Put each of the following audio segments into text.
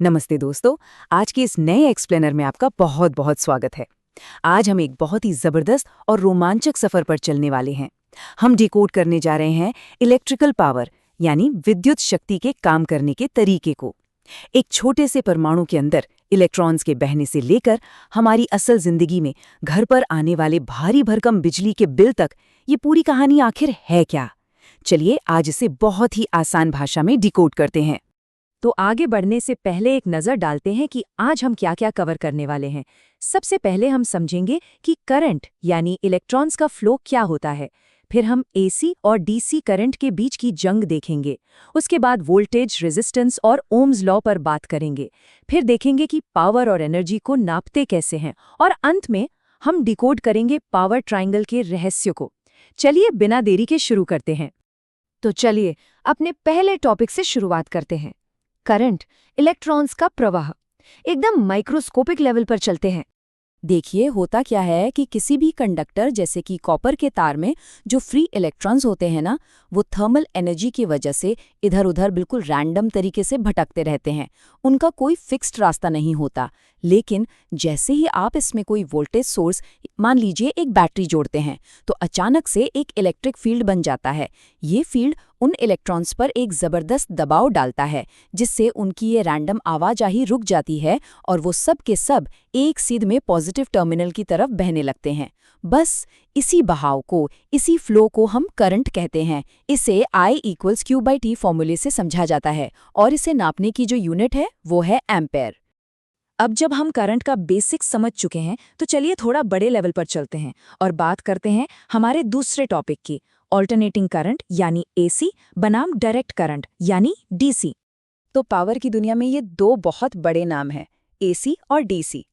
नमस्ते दोस्तों। आज के इस नए एक्सप्लेनर में आपका बहुत बहुत स्वागत है। आज हम एक बहुत ही जबरदस्त और रोमांचक सफर पर चलने वाले हैं। हम डिकोड करने जा रहे हैं इलेक्ट्रिकल पावर यानी विद्युत शक्ति के काम करने के तरीके को। एक छोटे से परमाणु के अंदर इलेक्ट्रॉन्स के बहने से लेकर हमारी असल जिंदगी में घर पर आने वाले भारी भरकम बिजली के बिल तक, ये पूरी कहानी आखिर है क्या? चलिए आज इसे बहुत ही आसान भाषा में डिकोड करते हैं। तो आगे बढ़ने से पहले एक नज़र डालते हैं कि आज हम क्या क्या कवर करने वाले हैं। सबसे पहले हम समझेंगे कि करंट यानी इलेक्ट्रॉन्स का फ्लो क्या होता है। फिर हम एसी और डीसी करंट के बीच की जंग देखेंगे। उसके बाद वोल्टेज, रेजिस्टेंस और ओम्स लॉ पर बात करेंगे। फिर देखेंगे कि पावर और एनर्जी को नापते कैसे हैं। और अंत में हम डिकोड करेंगे पावर ट्रायंगल के रहस्य को। चलिए बिना देरी के शुरू करते हैं। तो चलिए अपने पहले टॉपिक से शुरुआत करते हैं। करंट, इलेक्ट्रॉन्स का प्रवाह। एकदम माइक्रोस्कोपिक लेवल पर चलते हैं। देखिए होता क्या है कि किसी भी कंडक्टर जैसे कि कॉपर के तार में जो फ्री इलेक्ट्रॉन्स होते हैं ना, वो थर्मल एनर्जी की वजह से इधर उधर बिल्कुल रैंडम तरीके से भटकते रहते हैं। उनका कोई फिक्स्ड रास्ता नहीं होता। लेकिन जैसे ही आप इसमें कोई वोल्टेज सोर्स, मान लीजिए एक बैटरी जोड़ते हैं, तो अचानक से एक इलेक्ट्रिक फील्ड बन जाता है। ये फील्ड उन इलेक्ट्रॉन्स पर एक जबरदस्त दबाव डालता है, जिससे उनकी ये रैंडम आवाजाही रुक जाती है और वो सब के सब एक सीध में पॉजिटिव टर्मिनल की तरफ बहने लगते हैं। बस इसी बहाव को, इसी फ्लो को हम करंट कहते हैं। इसे I = Q/T फॉर्मूले से समझा जाता है और इसे नापने की जो यूनिट है वो है एम्पेयर। अब जब हम करंट का बेसिक समझ चुके हैं तो चलिए थोड़ा बड़े लेवल पर चलते हैं और बात करते हैं हमारे दूसरे टॉपिक की, ऑल्टरनेटिंग करंट यानी एसी बनाम डायरेक्ट करंट यानी डीसी। तो पावर की दुनिया में ये दो बहुत बड़े नाम हैं, एसी और डीसी।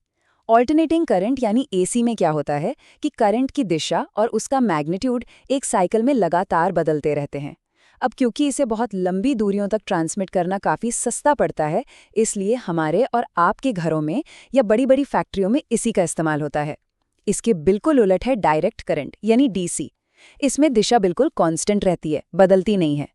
ऑल्टरनेटिंग करंट यानी एसी में क्या होता है कि करंट की दिशा और उसका मैग्नीट्यूड एक साइकिल में लगातार बदलते रहते हैं। अब क्योंकि इसे बहुत लंबी दूरियों तक ट्रांसमिट करना काफ़ी सस्ता पड़ता है, इसलिए हमारे और आपके घरों में या बड़ी बड़ी फैक्ट्रियों में इसी का इस्तेमाल होता है। इसके बिल्कुल उलट है डायरेक्ट करंट यानी डीसी। इसमें दिशा बिल्कुल कांस्टेंट रहती है, बदलती नहीं है।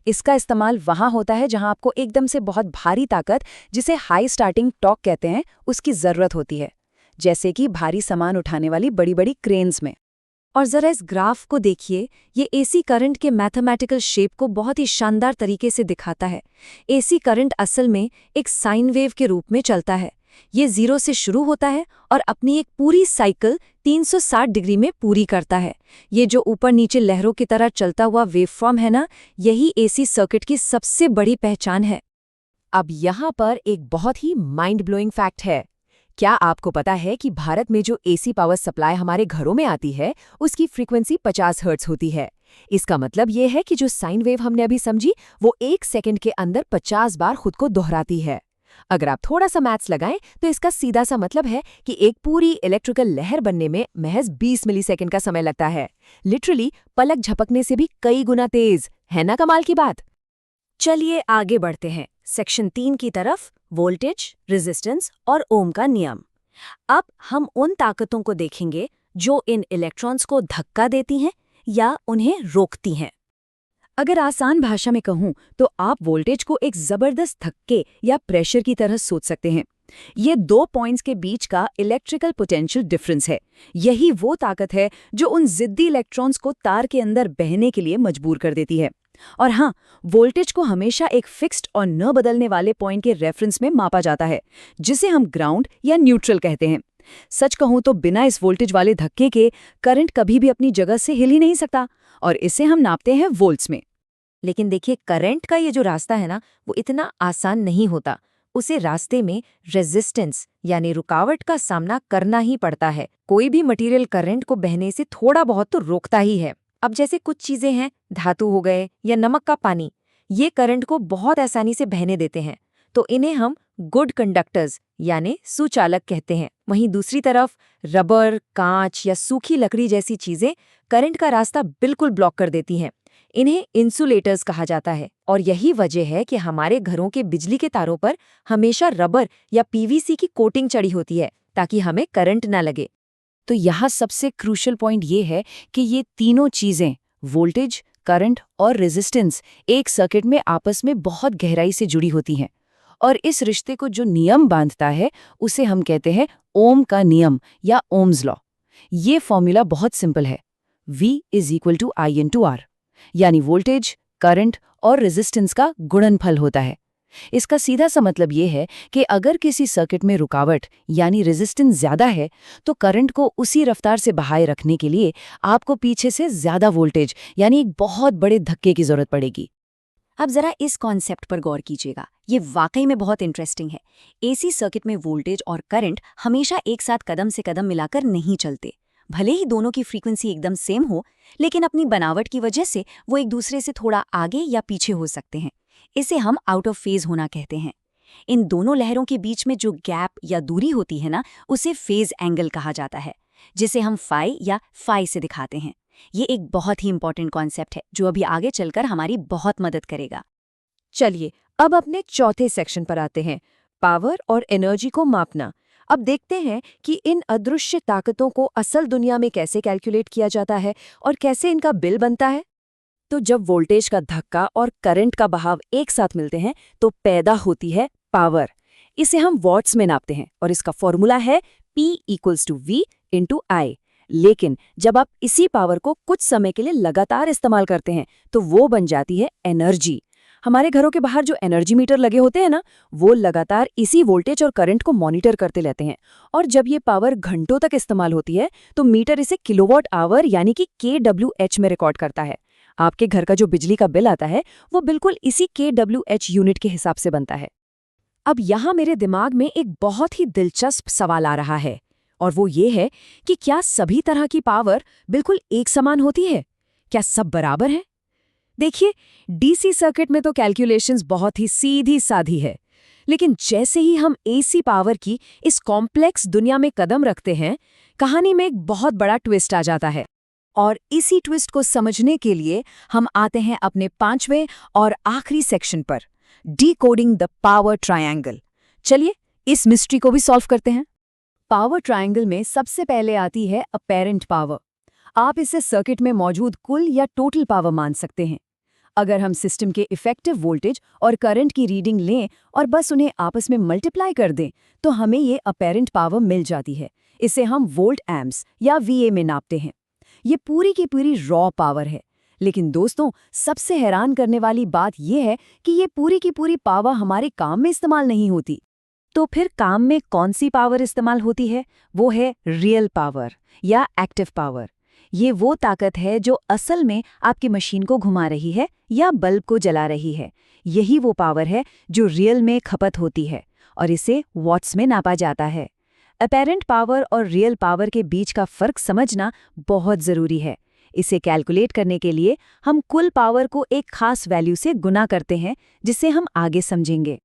इसका इस्तेमाल वहाँ होता है जहाँ आपको एकदम से बहुत भारी ताकत, जिसे हाई स्टार्टिंग टॉर्क कहते हैं, उसकी ज़रूरत होती है, जैसे कि भारी सामान उठाने वाली बड़ी बड़ी क्रेन्स में। और ज़रा इस ग्राफ को देखिए, ये एसी करंट के मैथमेटिकल शेप को बहुत ही शानदार तरीके से दिखाता है। एसी करंट असल में एक साइन वेव के रूप में चलता है। ये 0 से शुरू होता है और अपनी एक पूरी साइकिल 360 डिग्री में पूरी करता है। ये जो ऊपर नीचे लहरों की तरह चलता हुआ वेवफॉर्म है ना, यही एसी सर्किट की सबसे बड़ी पहचान है। अब यहाँ पर एक बहुत ही माइंड ब्लोइंग फैक्ट है। क्या आपको पता है कि भारत में जो एसी पावर सप्लाई हमारे घरों में आती है, उसकी फ्रीक्वेंसी 50 हर्ट्ज होती है। इसका मतलब ये है कि जो साइन वेव हमने अभी समझी, वो 1 सेकंड के अंदर 50 बार खुद को दोहराती है। अगर आप थोड़ा सा मैथ्स लगाएं तो इसका सीधा सा मतलब है कि एक पूरी इलेक्ट्रिकल लहर बनने में महज 20 मिलीसेकंड का समय लगता है। लिटरली पलक झपकने से भी कई गुना तेज। है ना कमाल की बात? चलिए आगे बढ़ते हैं सेक्शन 3 की तरफ, वोल्टेज, रेजिस्टेंस और ओम का नियम। अब हम उन ताकतों को देखेंगे जो इन इलेक्ट्रॉन्स को धक्का देती हैं या उन्हें रोकती हैं। अगर आसान भाषा में कहूं तो आप वोल्टेज को एक जबरदस्त धक्के या प्रेशर की तरह सोच सकते हैं। ये 2 पॉइंट्स के बीच का इलेक्ट्रिकल पोटेंशियल डिफरेंस है। यही वो ताकत है जो उन जिद्दी इलेक्ट्रॉन्स को तार के अंदर बहने के लिए मजबूर कर देती है। और हाँ, वोल्टेज को हमेशा एक फिक्स्ड और न बदलने वाले पॉइंट के रेफरेंस में मापा जाता है, जिसे हम ग्राउंड या न्यूट्रल कहते हैं। सच कहूं तो बिना इस वोल्टेज वाले धक्के के करंट कभी भी अपनी जगह से हिल ही नहीं सकता, और इसे हम नापते हैं वोल्ट्स में। लेकिन देखिए, करंट का ये जो रास्ता है ना, वो इतना आसान नहीं होता। उसे रास्ते में रेजिस्टेंस यानी रुकावट का सामना करना ही पड़ता है। कोई भी मटेरियल करंट को बहने से थोड़ा बहुत तो रोकता ही है। अब जैसे कुछ चीजें हैं, धातु हो गए या नमक का पानी, ये करंट को बहुत आसानी से बहने देते हैं, तो इन्हें हम गुड कंडक्टर्स यानी सुचालक कहते हैं। वहीं दूसरी तरफ रबर, कांच या सूखी लकड़ी जैसी चीजें करंट का रास्ता बिल्कुल ब्लॉक कर देती हैं। इन्हें इंसुलेटर्स कहा जाता है, और यही वजह है कि हमारे घरों के बिजली के तारों पर हमेशा रबर या पीवीसी की कोटिंग चढ़ी होती है, ताकि हमें करंट ना लगे। तो यहाँ सबसे क्रूशियल पॉइंट ये है कि ये तीनों चीज़ें, वोल्टेज, करंट और रेजिस्टेंस, एक सर्किट में आपस में बहुत गहराई से जुड़ी होती हैं। और इस रिश्ते को जो नियम बांधता है उसे हम कहते हैं ओम का नियम या ओम्स लॉ। ये फॉर्मूला बहुत सिंपल है। V = I/R, यानी वोल्टेज, करंट और रेजिस्टेंस का गुणनफल होता है। इसका सीधा सा मतलब ये है कि अगर किसी सर्किट में रुकावट यानी रेजिस्टेंस ज्यादा है तो करंट को उसी रफ्तार से बहाए रखने के लिए आपको पीछे से ज्यादा वोल्टेज यानी एक बहुत बड़े धक्के की जरूरत पड़ेगी। अब जरा इस कॉन्सेप्ट पर गौर कीजिएगा, ये वाकई में बहुत इंटरेस्टिंग है। एसी सर्किट में वोल्टेज और करंट हमेशा एक साथ कदम से कदम मिलाकर नहीं चलते। भले ही दोनों की फ्रीक्वेंसी एकदम सेम हो, लेकिन अपनी बनावट की वजह से वो एक दूसरे से थोड़ा आगे या पीछे हो सकते हैं। इसे हम आउट ऑफ फेज होना कहते हैं। इन दोनों लहरों के बीच में जो गैप या दूरी होती है ना, उसे फेज एंगल कहा जाता है, जिसे हम फाई या फाई से दिखाते हैं। ये एक बहुत ही इंपॉर्टेंट कॉन्सेप्ट है जो अभी आगे चलकर हमारी बहुत मदद करेगा। चलिए अब अपने चौथे सेक्शन पर आते हैं, पावर और एनर्जी को मापना। अब देखते हैं कि इन अदृश्य ताकतों को असल दुनिया में कैसे कैलकुलेट किया जाता है और कैसे इनका बिल बनता है। तो जब वोल्टेज का धक्का और करंट का बहाव एक साथ मिलते हैं तो पैदा होती है पावर। इसे हम वॉट्स में नापते हैं और इसका फॉर्मूला है P = V/I। लेकिन जब आप इसी पावर को कुछ समय के लिए लगातार इस्तेमाल करते हैं तो वो बन जाती है एनर्जी। हमारे घरों के बाहर जो एनर्जी मीटर लगे होते हैं ना, वो लगातार इसी वोल्टेज और करंट को मॉनिटर करते रहते हैं। और जब ये पावर घंटों तक इस्तेमाल होती है तो मीटर इसे किलोवाट आवर यानी कि kWh में रिकॉर्ड करता है। आपके घर का जो बिजली का बिल आता है वो बिल्कुल इसी kWh यूनिट के हिसाब से बनता है। अब यहाँ मेरे दिमाग में एक बहुत ही दिलचस्प सवाल आ रहा है, और वो ये है कि क्या सभी तरह की पावर बिल्कुल एक समान होती है? क्या सब बराबर है? देखिए, डीसी सर्किट में तो कैलकुलेशंस बहुत ही सीधी साधी है, लेकिन जैसे ही हम एसी पावर की इस कॉम्प्लेक्स दुनिया में कदम रखते हैं, कहानी में एक बहुत बड़ा ट्विस्ट आ जाता है। और इसी ट्विस्ट को समझने के लिए हम आते हैं अपने 5वें और आखिरी सेक्शन पर, डिकोडिंग द पावर ट्रायंगल। चलिए इस मिस्ट्री को भी सॉल्व करते हैं। पावर ट्रायंगल में सबसे पहले आती है अपैरेंट पावर। आप इसे सर्किट में मौजूद कुल या टोटल पावर मान सकते हैं। अगर हम सिस्टम के इफेक्टिव वोल्टेज और करंट की रीडिंग लें और बस उन्हें आपस में मल्टीप्लाई कर दें तो हमें ये अपैरेंट पावर मिल जाती है। इसे हम वोल्ट एम्प्स या VA में नापते हैं। ये पूरी की पूरी रॉ पावर है। लेकिन दोस्तों, सबसे हैरान करने वाली बात यह है कि ये पूरी की पूरी पावर हमारे काम में इस्तेमाल नहीं होती। तो फिर काम में कौन सी पावर इस्तेमाल होती है? वो है रियल पावर या एक्टिव पावर। ये वो ताकत है जो असल में आपकी मशीन को घुमा रही है या बल्ब को जला रही है। यही वो पावर है जो रियल में खपत होती है और इसे वॉट्स में नापा जाता है। अपैरेंट पावर और रियल पावर के बीच का फर्क समझना बहुत जरूरी है। इसे कैलकुलेट करने के लिए हम कुल पावर को एक खास वैल्यू से गुना करते हैं, जिसे हम आगे समझेंगे।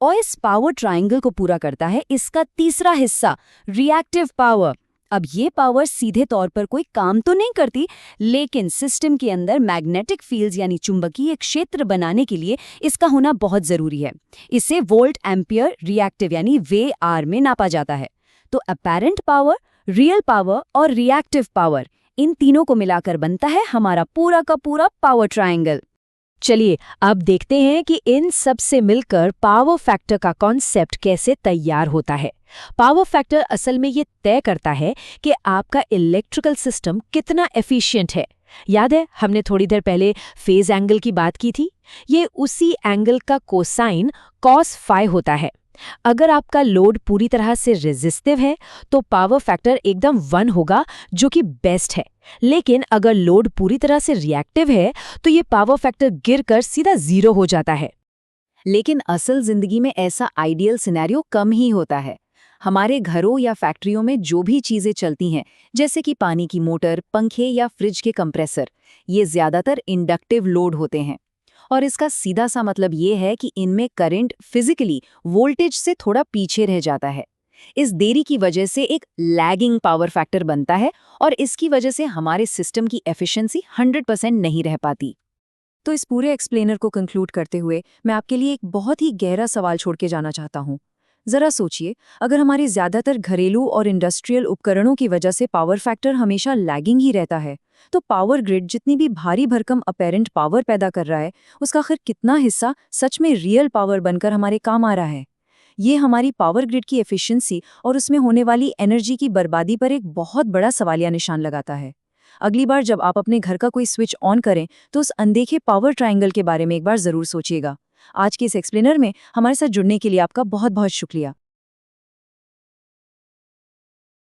और इस पावर ट्रायंगल को पूरा करता है इसका तीसरा हिस्सा, रिएक्टिव पावर। अब ये पावर सीधे तौर पर कोई काम तो नहीं करती, लेकिन सिस्टम के अंदर मैग्नेटिक फील्ड्स यानी चुंबकीय क्षेत्र बनाने के लिए इसका होना बहुत जरूरी है। इसे वोल्ट एम्पियर रिएक्टिव यानी VAR में नापा जाता है। तो अपैरेंट पावर, रियल पावर और रिएक्टिव पावर, इन तीनों को मिलाकर बनता है हमारा पूरा का पूरा पावर ट्रायंगल। चलिए अब देखते हैं कि इन सब से मिलकर पावर फैक्टर का कॉन्सेप्ट कैसे तैयार होता है। पावर फैक्टर असल में ये तय करता है कि आपका इलेक्ट्रिकल सिस्टम कितना एफिशिएंट है। याद है हमने थोड़ी देर पहले फेज एंगल की बात की थी? ये उसी एंगल का कोसाइन cos phi होता है। अगर आपका लोड पूरी तरह से रेजिस्टिव है तो पावर फैक्टर एकदम 1 होगा, जो कि बेस्ट है। लेकिन अगर लोड पूरी तरह से रिएक्टिव है तो ये पावर फैक्टर गिरकर सीधा 0 हो जाता है। लेकिन असल जिंदगी में ऐसा आइडियल सिनेरियो कम ही होता है। हमारे घरों या फैक्ट्रियों में जो भी चीजें चलती हैं, जैसे कि पानी की मोटर, पंखे या फ्रिज के कंप्रेसर, ये ज्यादातर इंडक्टिव लोड होते हैं। और इसका सीधा सा मतलब ये है कि इनमें करंट फिजिकली वोल्टेज से थोड़ा पीछे रह जाता है। इस देरी की वजह से एक लैगिंग पावर फैक्टर बनता है और इसकी वजह से हमारे सिस्टम की एफिशिएंसी 100% नहीं रह पाती। तो इस पूरे एक्सप्लेनर को कंक्लूड करते हुए मैं आपके लिए एक बहुत ही गहरा सवाल छोड़ के जाना चाहता हूँ। जरा सोचिए, अगर हमारे ज्यादातर घरेलू और इंडस्ट्रियल उपकरणों की वजह से पावर फैक्टर हमेशा लैगिंग ही रहता है, तो पावर ग्रिड जितनी भी भारी भरकम अपेरेंट पावर पैदा कर रहा है, उसका आखिर कितना हिस्सा सच में रियल पावर बनकर हमारे काम आ रहा है? ये हमारी पावर ग्रिड की एफिशिएंसी और उसमें होने वाली एनर्जी की बर्बादी पर एक बहुत बड़ा सवालिया निशान लगाता है। अगली बार जब आप अपने घर का कोई स्विच ऑन करें, तो उस अनदेखे पावर ट्रायंगल के बारे में एक बार जरूर सोचिएगा। आज के इस एक्सप्लेनर में हमारे साथ जुड़ने के लिए आपका बहुत बहुत शुक्रिया।